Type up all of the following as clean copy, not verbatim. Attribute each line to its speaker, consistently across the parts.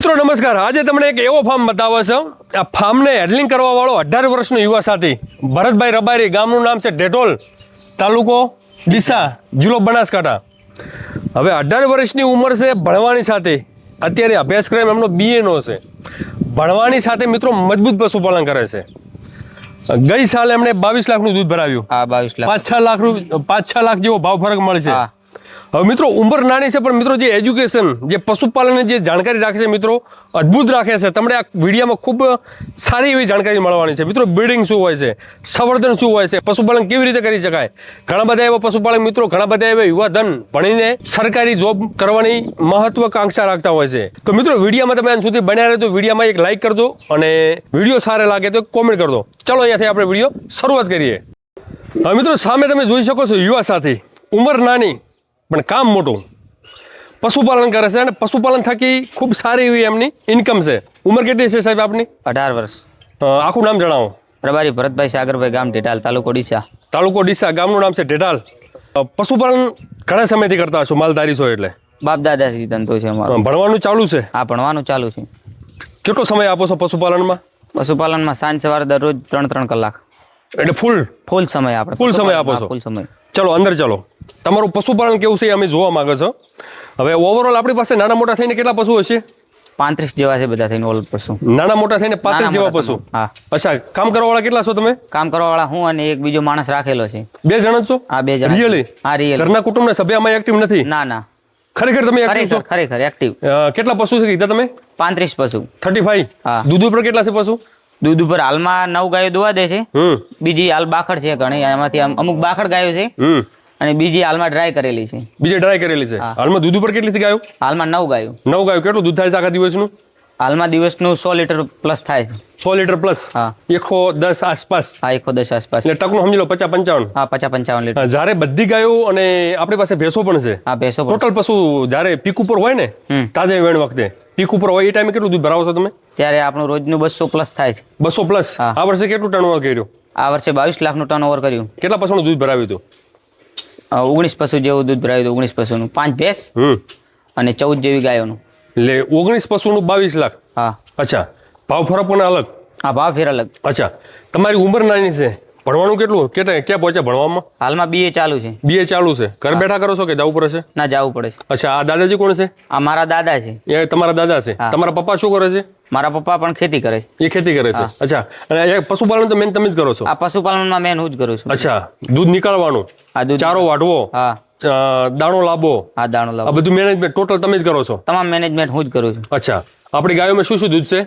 Speaker 1: મિત્રો નમસ્કાર, આજે તમને એક એવો ફાર્મ બતાવો છો. આ ફાર્મને હેન્ડલિંગ કરવા વાળો 18 વર્ષનો યુવા સાથી ભરતભાઈ રબારી, ગામનું નામ છે ઢેટોલ, તાલુકો ડીસા, જિલ્લો બનાસકાંઠા. હવે 18 વર્ષની ઉંમર છે, ભણવાની સાથે અત્યારે અભ્યાસક્રમ એમનો BA નો છે. ભણવાની સાથે મિત્રો મજબૂત પશુપાલન કરે છે. ગઈ સાલ એમણે 22 લાખનું દૂધ ભરાવ્યું. 5-6 લાખ જેવો ભાવ ફરક મળે છે. હવે મિત્રો ઉંમર નાની છે, પણ મિત્રો જે એજ્યુકેશન, જે પશુપાલનની જે જાણકારી રાખે છે મિત્રો, અદ્ભુત રાખે છે. તમને આ વિડીયોમાં ખૂબ સારી એવી જાણકારી મળવાની છે. મિત્રો બ્રીડિંગ શું હોય છે, સંવર્ધન શું હોય છે, પશુપાલન કેવી રીતે કરી શકાય. ઘણા બધા એવા પશુપાલક મિત્રો, ઘણા બધા એવા યુવાધન ભણીને સરકારી જોબ કરવાની મહત્વાકાંક્ષા રાખતા હોય છે. તો મિત્રો વિડીયોમાં તમે અંત સુધી બન્યા રહે તો વિડીયોમાં એક લાઈક કરજો અને વિડીયો સારો લાગે તો કોમેન્ટ કરજો. ચાલો અહીંયાથી આપણે વિડીયો શરૂઆત કરીએ. હવે મિત્રો સામે તમે જોઈ શકો છો યુવા સાથી, ઉંમર નાની પણ કામ મોટું, પશુપાલન કરે છે અને પશુપાલન થકી ખૂબ સારી એવી એમની ઇન્કમ છે. ઉંમર કેટલી છે સાહેબ આપની?
Speaker 2: 18 વર્ષ.
Speaker 1: આખું નામ જણાવો.
Speaker 2: રબારી ભરતભાઈ સાગરભાઈ, ગામ ઢેટાલ, તાલુકો ડીસા.
Speaker 1: તાલુકો ડીસા, ગામનું નામ છે ઢેટાલ. પશુપાલન ઘણા સમયથી કરતા હશો, માલધારી છો એટલે?
Speaker 2: બાપ દાદાથી ધંધો છે અમારો.
Speaker 1: ભણવાનું ચાલુ છે?
Speaker 2: હા, ભણવાનું ચાલુ છે.
Speaker 1: કેટલો સમય આપો છો પશુપાલનમાં?
Speaker 2: પશુપાલનમાં સાંજ સવારે દરરોજ 3-3 કલાક.
Speaker 1: એટલે ફૂલ સમય આપણે ફૂલ સમય આપો છો?
Speaker 2: ફૂલ સમય.
Speaker 1: ચલો અંદર ચાલો. તમારું પશુપાલન કેવું છે અમે જોવા માંગે છો. હવે ઓવરઓલ આપણી પાસે નાના મોટા થઈને કેટલા પશુ હશે? 35 જેવા છે બધા થઈને ઓલ પશુ. નાના મોટા થઈને 35 જેવા પશુ. હા. અચ્છા, કામ કરવા વાળા કેટલા છો તમે? કામ કરવા વાળા હું અને એક બીજો માણસ રાખેલો છે. 2 જણા છો? હા, 2 જણા. રિયલી? હા, રિયલી. ઘરના કુટુંબના સભ્યમાં એક્ટિવ નથી? ના. ખરેખર તમે એક્ટિવ છો? ખરેખર એક્ટિવ. કેટલા પશુ છે કીધા તમે? 35 પશુ. 35? હા. દૂધ ઉપર કેટલા છે પશુ? દૂધ ઉપર હાલમાં 9 ગાયો દોવા દે છે. બીજી હાલ બાખડ છે ઘણી, એમાંથી અમુક બાખડ ગાયો છે અને બીજી હાલમાં ડ્રાય કરેલી છે. બીજી ડ્રાય કરેલી છે. હાલમાં દૂધ ઉપર કેટલી છે ગાયો? હાલમાં 9 ગાયો. 9 ગાયો. કેટલું દૂધ થાય છે આખા દિવસનું? હાલમાં દિવસનું 100 લીટર પ્લસ થાય છે. 100 લીટર પ્લસ? હા. 110 આસપાસ? હા, 110 આસપાસ. એટલે ટકનું સમજી લો 50-55? હા, 50-55 લીટર. જ્યારે બધી ગાયો અને આપણી પાસે ભેંસો પણ છે. હા, ભેંસો. ટોટલ પશુ જ્યારે પીક ઉપર હોય ને, તાજા વેણ વખતે પીક ઉપર હોય એ ટાઈમે કેટલું દૂધ ભરાવો છો તમે? ત્યારે આપણું રોજનું 200 પ્લસ થાય છે. 200 પ્લસ? આ વર્ષે કેટલું ટર્નઓવર કર્યું? આ વર્ષે 22 લાખનું ટર્નઓવર કર્યું. કેટલા પશુનું દૂધ ભરાવ્યું હતું? 19 પશુ જેવું દૂધ ભરાવ્યું હતું. 19 પશુનું, 5 ભેંસ અને 14 જેવી ગાયોનું. એટલે 19 પશુનું 22 લાખ? હા. અચ્છા, ભાવ ફરક પણ અલગ? હા, ભાવ ફેર અલગ. અચ્છા, તમારી ઉંમર નાની છે, ભણવાનું કેટલું ક્યાં પહોંચ્યા ભણવામાં? હાલમાં BA ચાલુ છે. BA ચાલુ છે. ઘર બેઠા કરો છો કે જવું પડે છે? ના, જવું પડે છે. અચ્છા, આ દાદાજી કોણ છે? આ મારા દાદા છે. એ તમારા દાદા છે? તમારા પપ્પા શું કરે છે? મારા પપ્પા પણ ખેતી કરે છે. એ ખેતી કરે છે. અચ્છા, અને પશુપાલન તો મેન તમે જ કરો છો? આ પશુપાલનમાં મેન હું જ કરું છું. અચ્છા, દૂધ નીકાળવાનું, ચારો વાઢવો, દાણો લાવવો, દાણો લાવવો, આ બધું મેનેજમેન્ટ ટોટલ તમે જ કરો છો? તમામ મેનેજમેન્ટ હું જ કરું છું. અચ્છા, આપણી ગાયોમાં શું શું દૂધ છે?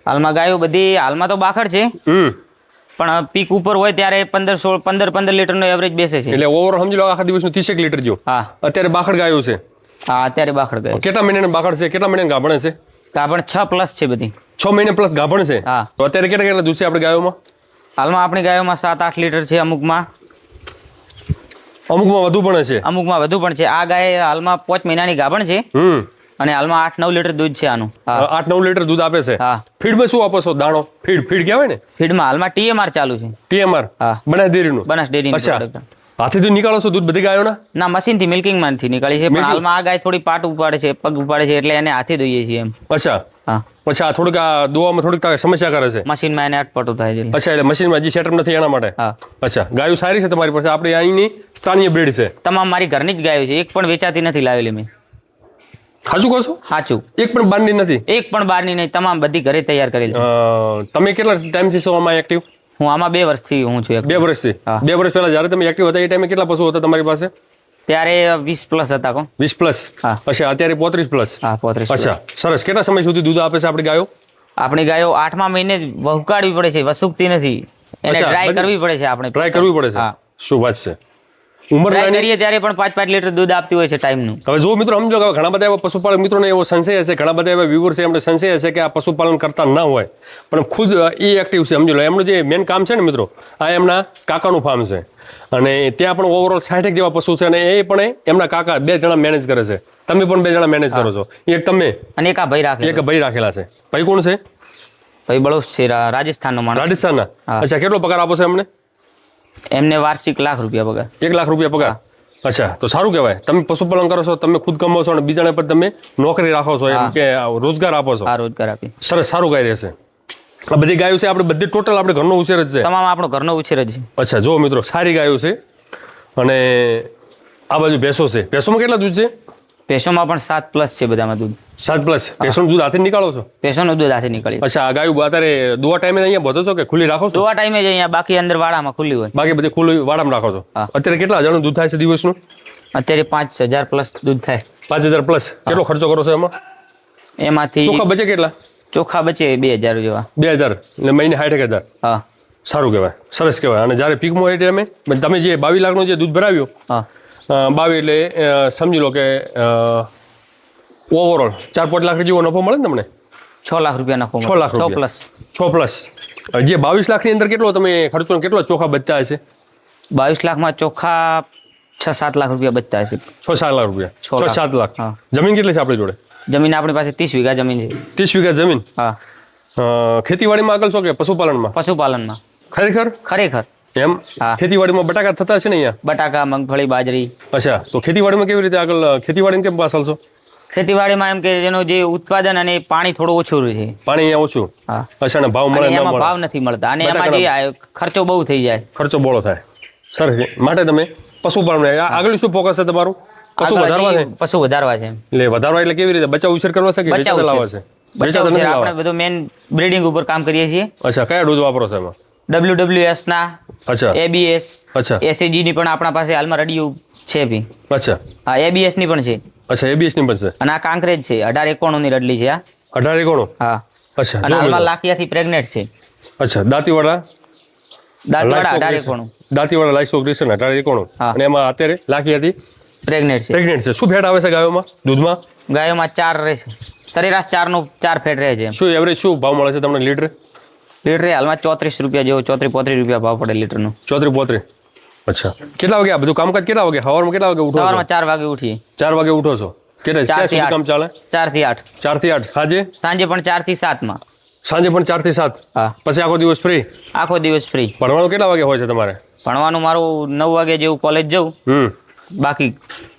Speaker 1: હાલમાં ગાયો બધી હાલમાં તો બાખડ છે, પણ પીક ઉપર હોય ત્યારે 15 લીટરનો એવરેજ બેસે છે. એટલે ઓવર સમજી લો આખા દિવસનું 30 લીટર જો. હા. અત્યારે બાખડ ગાયો છે? હા, અત્યારે બાખડ ગાયો. કેટલા મહિનાની બાખડ છે? કેટલા મહિનાની ગાભણ છે? ગાભણ 6 પ્લસ છે બધી. 6 મહિના પ્લસ ગાભણ છે? હા. તો અત્યારે કેટલા દૂધ છે આપણી ગાયોમાં? હાલમાં આપણી ગાયોમાં 7-8 લીટર છે. અમુકમાં વધુ પણ છે. અમુકમાં વધુ પણ છે. આ ગાય હાલમાં 5 મહિનાની ગાભણ છે અને હાલમાં 8-9 લીટર દૂધ છે આનું. 8-9 લીટર દૂધ આપે છે. હા. ફીડમાં શું આપો છો? દાણો? ફીડ કહેવાય ને? ફીડમાં હાલમાં TMR ચાલુ છે. TMR? હા. બનાસ ડેરીનું? બનાસ ડેરીનું. અચ્છા, હાથી દૂધ નીકાળો છો દૂધ બધી ગાયોના? ના, મશીનથી મિલ્કિંગ માંથી નીકાળી છે, પણ હાલમાં આ ગાય થોડી પાટ ઉપાડે છે, પગ ઉપાડે છે, એટલે એને હાથી દોઈએ છીએ એમ. અચ્છા. હા. પછી આ થોડીક આ દોવામાં થોડીક સમસ્યા કરે છે? મશીનમાં એને અટપટું થાય છે. અચ્છા, એટલે મશીનમાં હજી સેટઅપ નથી એના માટે? હા. અચ્છા, ગાયો સારી છે તમારી પાસે? આપણી અહીંની સ્થાનીય બ્રીડ છે? તમામ મારી ઘરની જ ગાયો છે. એક પણ વેચાતી નથી લાવેલી મેં. સાચું કહો છો? સાચું. એક પણ બહારની નથી? એક પણ બહારની નહીં, તમામ બધી ઘરે તૈયાર કરેલી છે. તમે કેટલા ટાઈમથી છો આમાં એક્ટિવ? હું આમાં 2 વર્ષથી હું છું. 2 વર્ષથી? 2 વર્ષ પહેલા જયારે તમે એક્ટિવ હતા એ ટાઈમે કેટલા પશુ હતા તમારી પાસે? ત્યારે 20 પ્લસ હતા. કોણ? 20 પ્લસ? હા. અચ્છા, અત્યારે 35 પ્લસ? હા, 35. અચ્છા, સરસ. કેટલા સમય સુધી દૂધ આપે છે આપણી ગાયો? આપણી ગાયો 8મા મહિને વહુકાડવી પડે છે, વસુકતી નથી. એને ડ્રાય કરવી પડે છે. આપણે ડ્રાય કરવી પડે છે? હા. શું વાત છે. ઉંમર કરીએ ત્યારે પણ 5-5 લીટર દૂધ આપતી હોય છે ટાઈમનું. હવે જો મિત્રો સમજો કે ઘણા બધા એવા પશુપાલક મિત્રોને એવો સંશય હશે, ઘણા બધા એવા વ્યુઅર છે એમને સંશય હશે કે આ પશુપાલન કરતા ના હોય, પણ ખુદ એ એક્ટિવ છે. સમજી લો એમનું જે મેન કામ છે ને મિત્રો, આ એમના કાકાનું ફાર્મ છે અને ત્યાં પણ ઓવરઓલ 60 જેવા પશુ છે અને એ પણ એમના કાકા 2 જણા મેનેજ કરે છે. તમે પણ 2 જણા મેનેજ કરો છો? એક તમે અને એક ભાઈ રાખેલા છે. ભાઈ કોણ છે? ભાઈ બળોસ છે, રાજસ્થાનનો માણસ. રાજસ્થાનના? અચ્છા, કેટલો પગાર આપો છો એમને? એમને વાર્ષિક ₹1 લાખ પગાર. ₹1 લાખ પગાર? અચ્છા, તો સારું કહેવાય. તમે પશુપાલન કરો છો, તમે ખુદ કમાવો છો અને બીજાને પર તમે નોકરી રાખો છો, એમ કે રોજગાર આપો છો.
Speaker 2: આ રોજગાર આપી.
Speaker 1: સરસ, સારું ગાય રહેશે. આ બધી ગાયો છે આપણે બધી ટોટલ આપણે ઘરનો ઉછેર જ છે.
Speaker 2: તમામ આપણો ઘરનો ઉછેર જ છે.
Speaker 1: અચ્છા, જો મિત્રો સારી ગાયો છે. અને આ બાજુ ભેંસો છે. ભેંસોમાં કેટલા દૂધ છે?
Speaker 2: ભેંસોમાં પણ 7+ છે બધામાં દૂધ.
Speaker 1: 7+. ભેંસોનું દૂધ હાથે નીકાળો છો?
Speaker 2: ભેંસોનું દૂધ હાથે નીકળી.
Speaker 1: અચ્છા, આ ગાયું અત્યારે દોવા ટાઈમે અહીંયા બધો છો કે ખુલ્લી રાખો છો?
Speaker 2: દોવા ટાઈમે જ અહીંયા, બાકી અંદર વાડામાં ખુલ્લી હોય.
Speaker 1: બાકી બધી ખુલ્લી વાડામાં રાખો છો?
Speaker 2: હા.
Speaker 1: અત્યારે કેટલા હજારનું દૂધ થાય છે દિવસનું?
Speaker 2: અત્યારે 5000+ દૂધ થાય.
Speaker 1: 5000+. કેટલો ખર્ચો કરો છો એમાં?
Speaker 2: એમાંથી
Speaker 1: ચોખ્ખા બચે કેટલા?
Speaker 2: ચોખ્ખા બચે 2000 જેવા.
Speaker 1: 2000 એટલે મહિને 60,000.
Speaker 2: હા.
Speaker 1: સારું કહેવાય, સરસ કહેવાય. અને જ્યારે પીકમાં એ ટાઈમે તમે જે 22 લાખનું જે દૂધ ભરાવ્યું,
Speaker 2: હા
Speaker 1: 22 એટલે સમજી લો કે ઓવરઓલ 4-5 લાખ જેવો નફો મળે ને તમને?
Speaker 2: 6 લાખ રૂપિયા નફો.
Speaker 1: 6 લાખ રૂપિયા. 6+. જે 22 લાખની અંદર કેટલો તમે ખર્ચો ને કેટલો ચોખા બચતા હશે?
Speaker 2: 22 લાખમાં ચોખ્ખા 6-7 લાખ રૂપિયા બચતા હશે.
Speaker 1: 6-7 લાખ રૂપિયા. 6-7 લાખ.
Speaker 2: હા.
Speaker 1: જમીન કેટલી છે આપણી જોડે?
Speaker 2: જમીન આપણી પાસે 30 વીઘા જમીન છે.
Speaker 1: 30 વીઘા જમીન.
Speaker 2: હા.
Speaker 1: ખેતીવાડીમાં આગળ છો કે પશુપાલનમાં?
Speaker 2: પશુપાલનમાં.
Speaker 1: ખરેખર એમ?
Speaker 2: હા.
Speaker 1: ખેતીવાડીમાં બટાકા થતા છે ને અહીંયા?
Speaker 2: બટાકા, મગફળી, બાજરી.
Speaker 1: અચ્છા, તો ખેતીવાડીમાં કેવી રીતે આગળ ખેતીવાડીને કેમ પાછળ છો?
Speaker 2: ખેતીવાડીમાં એમ કે જેનું જે ઉત્પાદન અને પાણી થોડું ઓછું રહે છે.
Speaker 1: પાણી અહીંયા ઓછું.
Speaker 2: હા.
Speaker 1: અચ્છા, અને ભાવ મળે
Speaker 2: અને
Speaker 1: ના
Speaker 2: એમાં
Speaker 1: મળે?
Speaker 2: ભાવ નથી મળતા અને એમાં જે ખર્ચો બહુ થઈ જાય.
Speaker 1: ખર્ચો બોળો થાય. સરસ. માટે તમે પશુપાલન આગળ શું ફોકસ છે તમારું? પશુ વધારવા છે?
Speaker 2: પશુ વધારવા છે.
Speaker 1: એટલે વધારવા એટલે કેવી રીતે? બચ્ચા ઉછેર કરવા છે કે વેચાતા લાવવા છે? વેચાતા નથી લાવવા.
Speaker 2: આપણે બધું મેન બ્રીડિંગ ઉપર કામ કરીએ છીએ.
Speaker 1: અચ્છા, કયા ડોઝ વાપરો છો એમાં?
Speaker 2: WWS ના,
Speaker 1: અચ્છા.
Speaker 2: ABS,
Speaker 1: અચ્છા.
Speaker 2: SAG ની પણ આપણા પાસે હાલમાં રડિયું છે ભી.
Speaker 1: અચ્છા.
Speaker 2: હા, ABS ની પણ છે.
Speaker 1: અચ્છા, ABS ની પણ છે.
Speaker 2: અને આ કાંકરેજ છે 1891 ની રડલી છે આ.
Speaker 1: 1891?
Speaker 2: હા.
Speaker 1: અચ્છા.
Speaker 2: અને હાલમાં લાખિયાથી પ્રેગ્નેન્ટ છે.
Speaker 1: અચ્છા, દાંતીવાડા
Speaker 2: દાંતીવાડા 1891.
Speaker 1: દાંતીવાડા લાઈફ ક્રિશન 1891.
Speaker 2: હા.
Speaker 1: અને એમાં અત્યારે લાખીયાથી
Speaker 2: પ્રેગ્નેન્ટ છે.
Speaker 1: પ્રેગ્નેન્ટ છે. શું ફેટ આવે છે ગાયોમાં દૂધમાં?
Speaker 2: ગાયોમાં 4 રહે છે. સરેરાશ 4 ફેટ રહે છે.
Speaker 1: શું એવરેજ શું ભાવ મળે છે તમને લીટર?
Speaker 2: લીટરે હાલમાં 34 રૂપિયા જેવો, 34-35 રૂપિયા ભાવ પડે લીટરનો.
Speaker 1: 34-35. અચ્છા, કેટલા વાગે આ બધું કામકાજ કેટલા વાગે? સવારમાં કેટલા વાગે ઉઠો છો?
Speaker 2: સવારમાં 4 વાગે ઉઠીએ.
Speaker 1: 4 વાગે ઉઠો છો? ક્યાં સુધી કામ ચાલે?
Speaker 2: 4 થી 8.
Speaker 1: 4 થી 8. સાંજે?
Speaker 2: સાંજે પણ 4 થી 7 માં.
Speaker 1: સાંજે પણ 4 થી 7.
Speaker 2: હા.
Speaker 1: પછી આખો દિવસ ફ્રી?
Speaker 2: આખો દિવસ ફ્રી.
Speaker 1: ભણવાનું કેટલા વાગે હોય છે તમારે?
Speaker 2: ભણવાનું મારું 9 વાગે જેવું કોલેજ જવું. બાકી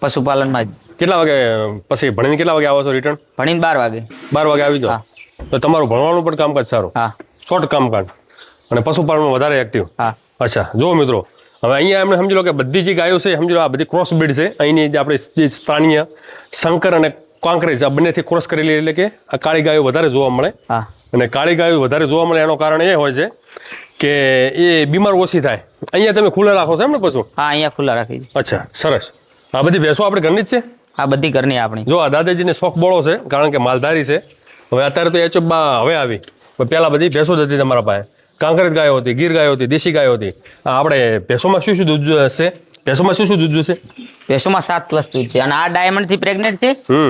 Speaker 2: પશુપાલનમાં જ.
Speaker 1: કેટલા વાગે પછી ભણીને કેટલા વાગે આવો છો રિટર્ન?
Speaker 2: ભણીને 12 વાગે.
Speaker 1: 12 વાગે આવી જાઓ. તો તમારું ભણવાનું પણ કામકાજ સારું.
Speaker 2: હા.
Speaker 1: શોર્ટ કામકાજ અને પશુપાલનમાં વધારે એક્ટિવ.
Speaker 2: હા.
Speaker 1: અચ્છા, જો મિત્રો હવે અહીંયા એમને સમજી લો કે બધી જે ગાયો છે સમજી લો આ બધી ક્રોસ બ્રીડ છે. અહીંની જે આપણે જે સ્થાનીય શંકર અને કાંકરેજ આ બંનેથી ક્રોસ કરેલી, એટલે કે આ કાળી ગાયો વધારે જોવા મળે.
Speaker 2: હા.
Speaker 1: અને કાળી ગાયો વધારે જોવા મળે એનું કારણ એ હોય છે કે એ બીમાર ઓછી થાય. અહીંયા તમે ખુલ્લા રાખો છો એમ ને પશુ?
Speaker 2: હા, અહીંયા ખુલ્લા રાખી છે.
Speaker 1: અચ્છા, સરસ. આ બધી ભેંસો આપણે ઘરની જ છે?
Speaker 2: આ બધી ઘરની આપણી.
Speaker 1: જો આ દાદાજીને શોખ બળો છે કારણ કે માલધારી છે. હવે અત્યારે તો એચએફ હવે આવી, પહેલા બધી ભેંસો જ હતી તમારા પાસે. કાંકરેજ ગાયો હતી, ગીર ગાયો હતી, દેશી ગાયો હતી. આપણે ભેંસોમાં શું દૂધ હશે? ભેંસોમાં શું દૂધ જોશે?
Speaker 2: ભેંસોમાં 7+ દૂધ છે અને આ ડાયમંડ થી પ્રેગ્નેન્ટ છે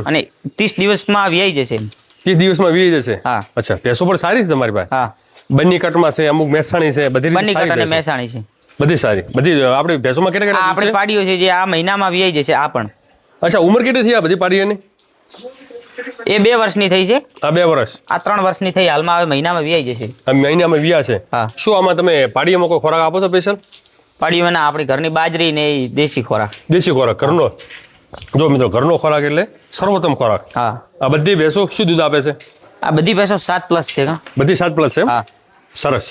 Speaker 2: અને 30 દિવસમાં વ્યાઈ જશે.
Speaker 1: 30 દિવસમાં વી જશે?
Speaker 2: હા.
Speaker 1: અચ્છા, ભેંસો પણ સારી છે તમારી પાસે?
Speaker 2: હા.
Speaker 1: બંની કટમાં છે, અમુક મહેસાણી છે, બધી
Speaker 2: બંની કટ અને મહેસાણી છે.
Speaker 1: બધી સારી. બધી આપણી ભેંસોમાં કેટલા
Speaker 2: આ આપણી પાડીઓ છે જે આ મહિનામાં વ્યાઈ જશે. આ પણ.
Speaker 1: અચ્છા, ઉંમર કેટલી થઈ આ બધી પાડીઓની?
Speaker 2: એ 2 વર્ષની થઈ છે.
Speaker 1: આ 2 વર્ષ.
Speaker 2: આ 3 વર્ષની થઈ. હાલમાં હવે મહિનામાં વ્યાઈ જશે.
Speaker 1: આ મહિનામાં વ્યા છે.
Speaker 2: હા.
Speaker 1: શું આમાં તમે પાડીઓમાં કોઈ ખોરાક આપો છો સ્પેશિયલ?
Speaker 2: પાડીઓમાં ના, આપણી ઘરની બાજરી ને એ દેશી ખોરાક.
Speaker 1: દેશી ખોરાક ઘરનો. જો મિત્રો ઘરનો ખોરાક એટલે સર્વોત્તમ ખોરાક.
Speaker 2: હા.
Speaker 1: આ બધી ભેંસો શું દૂધ આપે છે?
Speaker 2: આ બધી ભેંસો 7+ છે.
Speaker 1: બધી 7+ છે?
Speaker 2: હા.
Speaker 1: સરસ.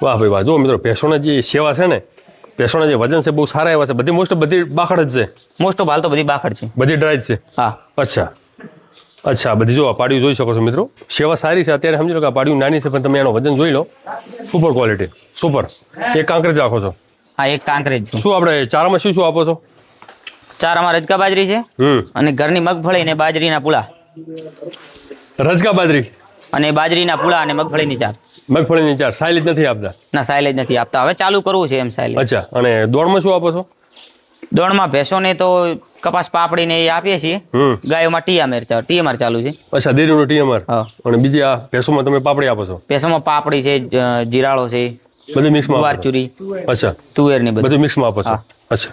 Speaker 1: વાહ ભાઈ વાહ. જો મિત્રો ભેંસોના જે સેવા છે ને, ભેંસોના જે વજન છે બહુ સારા એવા છે. બધી બધી બાખડ જ છે?
Speaker 2: મોસ્ટ ઓફ હાલ તો બધી બાખડ છે.
Speaker 1: બધી ડ્રાય છે?
Speaker 2: હા.
Speaker 1: અચ્છા, બધી જો આ પાડીઓ જોઈ શકો છો મિત્રો. સેવા સારી છે. અત્યારે સમજી લો કે આ પાડીઓ નાની છે પણ તમે એનો વજન જોઈ લો. Super quality, super. એક કાંકરેજ રાખો છો?
Speaker 2: હા, એક કાંકરેજ છે.
Speaker 1: શું આપણે ચારામાં શું આપો છો?
Speaker 2: ચારામાં રજકા બાજરી છે અને ઘરની મગફળી ને બાજરીના પૂળા.
Speaker 1: રજકા બાજરી
Speaker 2: અને બાજરીના પૂળા અને મગફળીની ચાર.
Speaker 1: મગફળીની ચાર. સાયલેજ નથી આપતા?
Speaker 2: ના, સાયલેજ નથી આપતા. હવે ચાલુ કરવું છે એમ સાયલેજ.
Speaker 1: અચ્છા, અને દોડમાં શું આપો છો?
Speaker 2: દોડમાં ભેંસોને તો કપાસ પાપડી ને એ આપીએ છીએ. ગાયોમાં ટીએમઆર ચાલુ છે.
Speaker 1: અચ્છા, દેરીનો ટીએમઆર.
Speaker 2: હા.
Speaker 1: અને બીજી આ ભેંસોમાં તમે પાપડી આપો છો?
Speaker 2: ભેંસોમાં પાપડી છે, જીરાળો છે,
Speaker 1: બધી મિક્સમાં?
Speaker 2: ગુવારચુરી.
Speaker 1: અચ્છા,
Speaker 2: તુવેર ને
Speaker 1: બધું મિક્સમાં આપો છો? અચ્છા,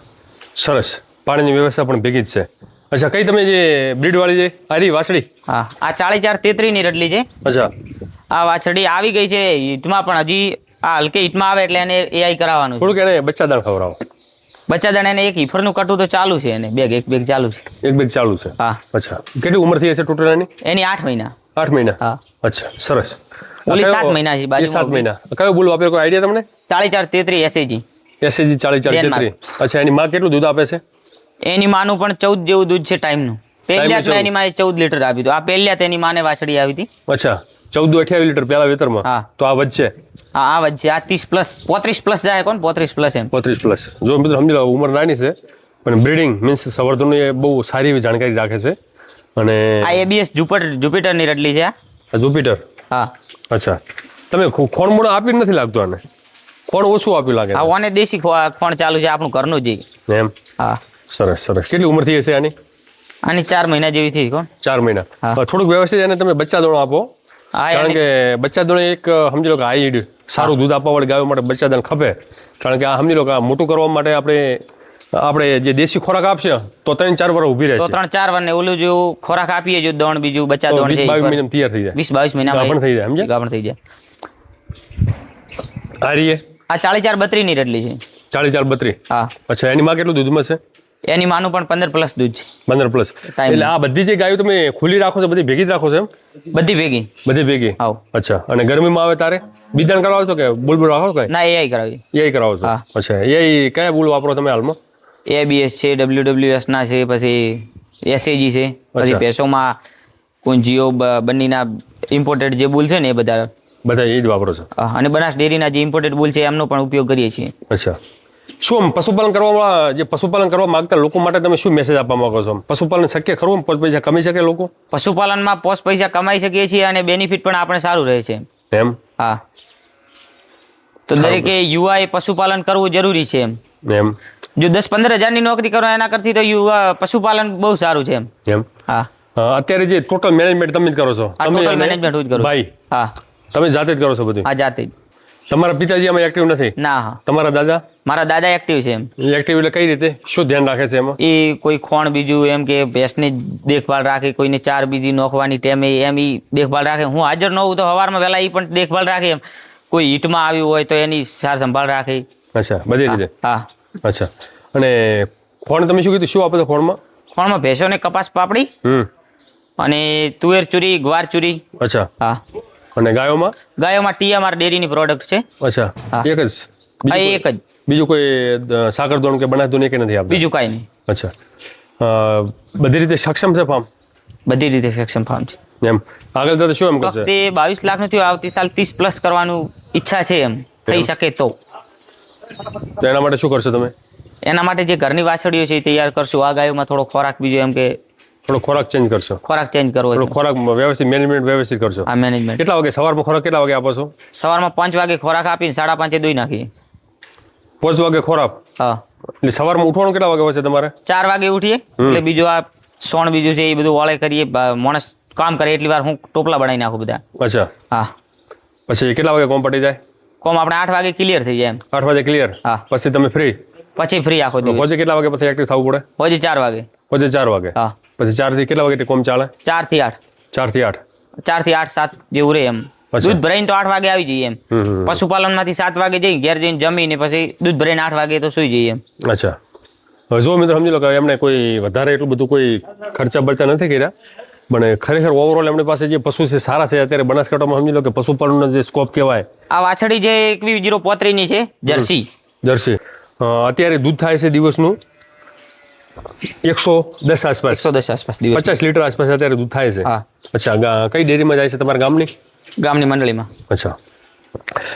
Speaker 1: સરસ. પાણીની વ્યવસ્થા પણ ભેગી જ છે. અચ્છા, કઈ તમે જે બ્રીડ વાળી છે આરી વાછડી?
Speaker 2: હા, આ 44-33 ની રડલી છે.
Speaker 1: અચ્છા.
Speaker 2: આ વાછડી આવી ગઈ છે હીટમાં, પણ હજી આ હલકે હીટમાં આવે એટલે એને એઆઈ કરાવવાનું.
Speaker 1: થોડુંક એને બચ્ચા દાણ ખવડાવો.
Speaker 2: બચ્ચા દાણા એને એક ઈફરનું કટું તો ચાલુ છે એને એક બેગ ચાલુ છે.
Speaker 1: એક બેગ ચાલુ છે.
Speaker 2: હા.
Speaker 1: અચ્છા, કેટલી ઉંમર થઈ હશે ટોટલ એની?
Speaker 2: એની 8 મહિના.
Speaker 1: 8 મહિના.
Speaker 2: હા.
Speaker 1: અચ્છા, સરસ.
Speaker 2: ઓલી 7 મહિના છે બાજુ.
Speaker 1: 7 મહિના. કયો બુલ વાપર્યો, કોઈ આઈડિયા તમને?
Speaker 2: 4433 SAG.
Speaker 1: SAG 4433. અચ્છા, એની માં કેટલું દૂધ આપે છે?
Speaker 2: એની માનું પણ 14 જેવું દૂધ છે ટાઈમનું. પહેલ્યામાં એની માએ 14 લીટર આપ્યું હતું. આ પહેલ્યાત એની માને વાછડી આવી હતી.
Speaker 1: અચ્છા, 14-28 લીટર પહેલા વેતરમાં.
Speaker 2: હા.
Speaker 1: તો આ વચ્ચે
Speaker 2: આ વચ્ચે આ 30 પ્લસ 35 પ્લસ જાય કોણ 35 પ્લસ એમ.
Speaker 1: 35 પ્લસ. જો મિત્રો સમજી લો, ઉંમર નાની છે પણ બ્રીડિંગ મીન્સ સંવર્ધનની એ બહુ સારી એવી જાણકારી રાખે છે. અને
Speaker 2: આ ABS જુપિટર ની રડલી છે
Speaker 1: આ જુપિટર.
Speaker 2: હા.
Speaker 1: અચ્છા, તમે ખોણ મોણ આપ્યું નથી લાગતું આને? ખોણ ઓછું આપ્યું લાગે.
Speaker 2: આ ઓને દેશી ખોણ ચાલુ છે આપણું ઘરનું જ
Speaker 1: એમ.
Speaker 2: હા.
Speaker 1: સરસ સરસ. કેટલી ઉંમર થઈ હશે આની?
Speaker 2: આની 4 મહિના જેવી થઈ કોણ.
Speaker 1: 4 મહિના.
Speaker 2: હા.
Speaker 1: થોડુંક વ્યવસ્થિત એને તમે બચ્ચા દોણો આપો.
Speaker 2: હા.
Speaker 1: કારણ કે બચ્ચા દોણ એક સમજી લો કે હાઈ સારું દૂધ આપવા વાળી ગાયો માટે બચ્ચા દોણ ખપે. કારણ કે આ સમજી લો કે આ મોટું કરવા માટે આપણે જે દેશી ખોરાક આપશે તો 3-4 વર્ષ ઊભી રહેશે.
Speaker 2: તો 3-4 વર્ષ ને ઓલું જેવું ખોરાક આપીએ જો દોણ બીજું બચ્ચા દોણ છે
Speaker 1: 22 મહિનામાં તૈયાર થઈ જાય.
Speaker 2: 20-22 મહિનામાં
Speaker 1: ગાભણ થઈ જાય, સમજ્યા?
Speaker 2: ગાભણ થઈ જાય.
Speaker 1: આ રીએ
Speaker 2: આ 4432 ની રડલી છે.
Speaker 1: 44-32.
Speaker 2: હા.
Speaker 1: અચ્છા, એની માં કેટલું દૂધમાં છે?
Speaker 2: એની માનું પણ 15 પ્લસ દૂધ છે.
Speaker 1: 15 પ્લસ. એટલે આ બધી જે ગાયો તમે ખુલ્લી રાખો છો બધી ભેગી જ રાખો છો એમ?
Speaker 2: બધી ભેગી.
Speaker 1: બધી ભેગી.
Speaker 2: આવ.
Speaker 1: અચ્છા, અને ગરમીમાં આવે તારે બીજાણ કરાવો છો કે બુલબુલ રાખો કઈ?
Speaker 2: ના AI કરાવી.
Speaker 1: એ કરાવો છો.
Speaker 2: હા.
Speaker 1: અચ્છા, એ કયા બુલ વાપરો તમે હાલમાં?
Speaker 2: ABS છે, WWS ના છે, પછી SAG છે, પછી
Speaker 1: અચ્છા.
Speaker 2: પેસોમાં કુંજીઓ બંનેના ઇમ્પોર્ટેડ જે બુલ છે ને એ બધા
Speaker 1: એ જ વાપરો છો.
Speaker 2: અને બનાસ ડેરીના જે ઇમ્પોર્ટેડ બુલ છે એમનો પણ ઉપયોગ કરીએ છીએ.
Speaker 1: અચ્છા, શું પશુપાલન કરવા માંગતા લોકો માટે તમે શું મેસેજ આપવા માંગો છો? પશુપાલન શક્ય ખરું? પોત પૈસા કમાઈ શકે લોકો?
Speaker 2: પશુપાલનમાં પોષ પૈસા કમાઈ શકીએ છીએ અને બેનિફિટ પણ આપણે સારું રહે છે.
Speaker 1: એમ.
Speaker 2: હા. તો દરેકે યુવાએ પશુપાલન કરવું જરૂરી છે એમ. જો 10-15 હજારની નોકરી કરો એના કરતી તો યુવા પશુપાલન બહુ સારું છે એમ. હા.
Speaker 1: અત્યારે જે ટોટલ મેનેજમેન્ટ તમે જ કરો છો?
Speaker 2: ટોટલ મેનેજમેન્ટ હું જ કરું.
Speaker 1: ભાઈ.
Speaker 2: હા.
Speaker 1: તમે જાતે જ કરો છો બધું?
Speaker 2: હા, જાતે જ.
Speaker 1: તમારા પિતાજી આમાં એક્ટિવ નથી?
Speaker 2: ના. હા.
Speaker 1: તમારા દાદા?
Speaker 2: મારા દાદા એક્ટિવ છે એમ.
Speaker 1: એક્ટિવ એટલે કઈ રીતે, શું ધ્યાન રાખે છે એમાં?
Speaker 2: એ કોઈ ખોણ બીજું એમ કે ભેંસની દેખભાળ રાખે, કોઈને ચાર બીજી નોખવાની ટાઈમે એમ ઈ દેખભાળ રાખે. હું હાજર ન હોઉં તો સવારમાં વહેલા એ પણ દેખભાળ રાખે એમ. કોઈ હીટમાં આવ્યું હોય તો એની સાર સંભાળ રાખે.
Speaker 1: અચ્છા, બધી રીતે.
Speaker 2: હા.
Speaker 1: અચ્છા, અને ખોણ તમે શું કીધું, શું આપો છો ખોણમાં?
Speaker 2: ખોણમાં ભેંસોને કપાસ પાપડી અને તુવેર ચૂરી, ગ્વાર ચૂરી.
Speaker 1: અચ્છા.
Speaker 2: હા.
Speaker 1: અને ગાયોમાં?
Speaker 2: ગાયોમાં TMR ડેરીની પ્રોડક્ટ છે.
Speaker 1: અચ્છા, એક જ?
Speaker 2: હા, એક જ.
Speaker 1: બીજું કોઈ સાકર દોણ કે બનાસ દોણ કે નથી આપતું?
Speaker 2: બીજું કાંઈ નહીં.
Speaker 1: અચ્છા, બધી રીતે સક્ષમ છે ફાર્મ?
Speaker 2: બધી રીતે સક્ષમ ફાર્મ છે
Speaker 1: એમ. આગળ જતા શું એમ કરશે?
Speaker 2: તે 22 લાખનું થયું, આવતી સાલ 30 પ્લસ કરવાનું ઈચ્છા છે એમ થઈ શકે તો
Speaker 1: એના માટે શું કરશો તમે?
Speaker 2: એના માટે જે ઘરની વાછડીઓ છે એ તૈયાર કરશું. આ ગાયોમાં થોડો ખોરાક બીજો એમ કે
Speaker 1: થોડો ખોરાક ચેન્જ કરશો?
Speaker 2: ખોરાક ચેન્જ કરવો.
Speaker 1: થોડો ખોરાક વ્યવસ્થિત મેનેજમેન્ટ વ્યવસ્થિત કરશો?
Speaker 2: આ મેનેજમેન્ટ.
Speaker 1: કેટલા વાગે સવારમાં ખોરાક કેટલા વાગે આપો છો?
Speaker 2: સવારમાં 5 વાગે ખોરાક આપીને 5:30 દોઈ નાખીએ.
Speaker 1: 5 વાગે ખોરાક?
Speaker 2: હા.
Speaker 1: એટલે સવારમાં ઉઠવાનું કેટલા વાગે હોય છે તમારે?
Speaker 2: 4 વાગે ઉઠીએ. એટલે બીજું આ સોણ બીજું છે એ બધું વાળે કરીએ. માણસ કામ કરે એટલી વાર હું ટોપલા બનાવી નાખું બધા.
Speaker 1: અચ્છા.
Speaker 2: હા.
Speaker 1: પછી કેટલા વાગે કોમ પટી જાય?
Speaker 2: કોમ આપણે 8 વાગે ક્લિયર થઈ જાય એમ.
Speaker 1: 8 વાગે ક્લિયર?
Speaker 2: હા.
Speaker 1: પછી તમે ફ્રી?
Speaker 2: પછી ફ્રી આખો દિવસ.
Speaker 1: પછી કેટલા વાગે પછી એક્ટિવ થવું પડે?
Speaker 2: પછી 4 વાગે.
Speaker 1: પછી 4 વાગે?
Speaker 2: હા.
Speaker 1: પછી 4 થી કેટલા વાગે કોમ ચાલે?
Speaker 2: 4 થી 8.
Speaker 1: 4 થી 8?
Speaker 2: 4 થી 8, 7 જેવું રહે એમ. દૂધ ભરાઈને તો 8 વાગે આવી જઈએ એમ. પશુપાલનમાંથી 7 વાગે જઈ ઘેર જઈને જમીને પછી દૂધ ભરાઈને 8 વાગે તો સુઈ જઈએ એમ.
Speaker 1: અચ્છા. હવે જો મિત્રો સમજી લો કે એમને કોઈ વધારે એટલું બધું કોઈ ખર્ચા બરચા નથી કર્યા, પણ ખરેખર ઓવરઓલ એમની પાસે જે પશુ છે સારા છે. અત્યારે બનાસકાંઠામાં સમજી લો કે પશુપાલનનો જે સ્કોપ કહેવાય.
Speaker 2: આ વાછડી જે 21-035 ની છે જર્સી.
Speaker 1: અત્યારે દૂધ થાય છે દિવસનું 110 આસપાસ.
Speaker 2: 110 આસપાસ દિવસ.
Speaker 1: 50 લીટર આસપાસ અત્યારે દૂધ થાય છે.
Speaker 2: હા.
Speaker 1: અચ્છા, કઈ ડેરીમાં જાય છે તમારા ગામની?
Speaker 2: ગામની મંડળીમાં.
Speaker 1: અચ્છા.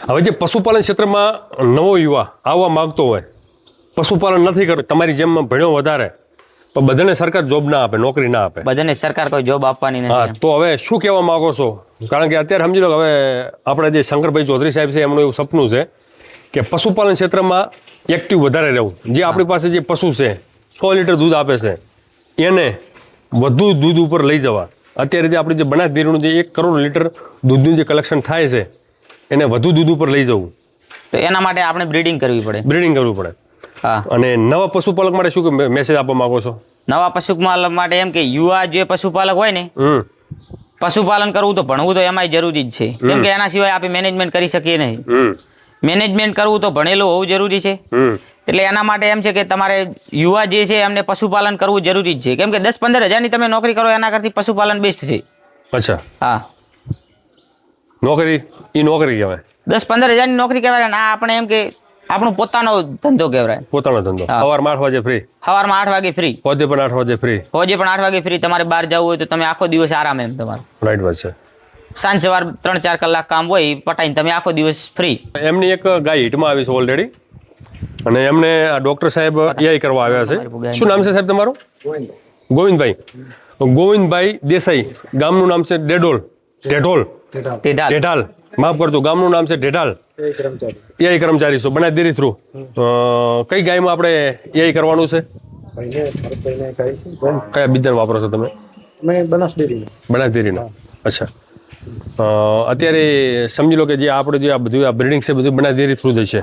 Speaker 1: હવે જે પશુપાલન ક્ષેત્રમાં નવો યુવા આવવા માંગતો હોય, પશુપાલન નથી કરતું, તમારી જેમ ભણ્યો વધારે, તો બધાને સરકાર જોબ ના આપે, નોકરી ના આપે.
Speaker 2: બધાને સરકાર કોઈ જોબ આપવાની
Speaker 1: હા,
Speaker 2: નથી.
Speaker 1: તો હવે શું કહેવા માંગો છો? કારણ કે અત્યારે સમજી લો કે હવે આપણે જે શંકરભાઈ ચૌધરી સાહેબ છે એમનું એવું સપનું છે કે પશુપાલન ક્ષેત્રમાં એક્ટિવ વધારે રહેવું. જે આપણી પાસે જે પશુ છે 100 લીટર દૂધ આપે છે એને વધુ દૂધ ઉપર લઈ જવા. અત્યારે જે આપણી જે બનાસ ડેરીનું જે 1 કરોડ લીટર દૂધનું જે કલેક્શન થાય છે એને વધુ દૂધ ઉપર લઈ જવું.
Speaker 2: તો એના માટે આપણે બ્રીડિંગ કરવી પડે.
Speaker 1: બ્રીડિંગ કરવું પડે.
Speaker 2: હા.
Speaker 1: અને નવા પશુપાલક માટે શું મેસેજ આપવા માંગો છો?
Speaker 2: નવા પશુપાલક માટે એમ કે યુવા જે પશુપાલક હોય ને, પશુપાલન કરવું તો ભણવું તો એમાંય જરૂરી જ છે. કેમ કે એના સિવાય આપણે મેનેજમેન્ટ કરી શકીએ નહીં. મેનેજમેન્ટ કરવું તો ભણેલું હોવું જરૂરી છે. એટલે એના માટે એમ છે કે તમારે યુવા જે છે એમને પશુપાલન કરવું જરૂરી જ છે, કેમ કે 10-15 હજારની તમે નોકરી કરો એના કરતી પશુપાલન બેસ્ટ છે.
Speaker 1: અચ્છા,
Speaker 2: હા,
Speaker 1: નોકરી કહેવાય.
Speaker 2: 10-15 હજારની નોકરી કહેવાય ને આ આપણે એમ કે આપણો પોતાનો ધંધો કહેવાય.
Speaker 1: પોતાનો ધંધો.
Speaker 2: હા.
Speaker 1: સવારમાં 8 વાગે ફ્રી,
Speaker 2: સવારમાં 8 વાગે ફ્રી,
Speaker 1: હોજે પણ 8 વાગે ફ્રી.
Speaker 2: હોજે પણ 8 વાગે ફ્રી. તમારે બહાર જવું હોય તો તમે આખો દિવસ આરામ એમ તમારે.
Speaker 1: રાઈટ વાત છે.
Speaker 2: સાંજ સવાર 3-4 કલાક કામ હોય એ પટાઈને તમે આખો દિવસ ફ્રી.
Speaker 1: એમની એક ગાય હિટમાં આવી છે ઓલરેડી, અને એમને આ ડોક્ટર સાહેબ એઆઈ કરવા આવ્યા છે. શું નામ છે સાહેબ તમારું? ગોવિંદભાઈ. ગોવિંદભાઈ દેસાઈ. ગામનું નામ છે ઢેઢાલ. માફ કરજો, ગામનું નામ છે ઢેઢાલ. એઆઈ કર્મચારી છો બનાસ ડેરી થ્રુ. કઈ ગાયમાં આપણે એઆઈ કરવાનું છે? કયા બિયારણ વાપરો છો તમે? બનાસ ડેરીના. અચ્છા. અત્યારે સમજી લો કે જે આપણે જે આ બધું આ બ્રીડિંગ છે બધું બનાસ ડેરી થ્રુ જ છે.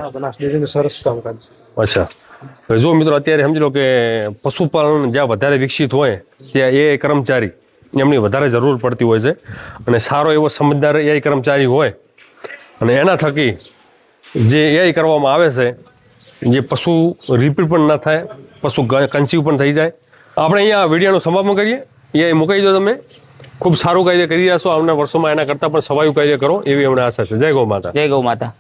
Speaker 3: સરસ કામકાજ છે.
Speaker 1: અચ્છા. હવે જો મિત્રો અત્યારે સમજી લો કે પશુપાલન જ્યાં વધારે વિકસિત હોય ત્યાં એ કર્મચારી એમની વધારે જરૂર પડતી હોય છે, અને સારો એવો સમજદાર એઆઈ કર્મચારી હોય અને એના થકી જે એઆઈ કરવામાં આવે છે જે પશુ રિપીટ પણ ના થાય, પશુ કન્સીવ પણ થઈ જાય. આપણે અહીંયા વિડીયોનું સમાપન કરીએ. એઆઈ મૂકાઈ દો તમે. ખૂબ સારું કાર્ય કરી રહ્યા છો. આવનાર વર્ષોમાં એના કરતાં પણ સવાયું કાર્ય કરો એવી અમને આશા છે. જય ગૌ માતા.
Speaker 2: જય ગૌ માતા.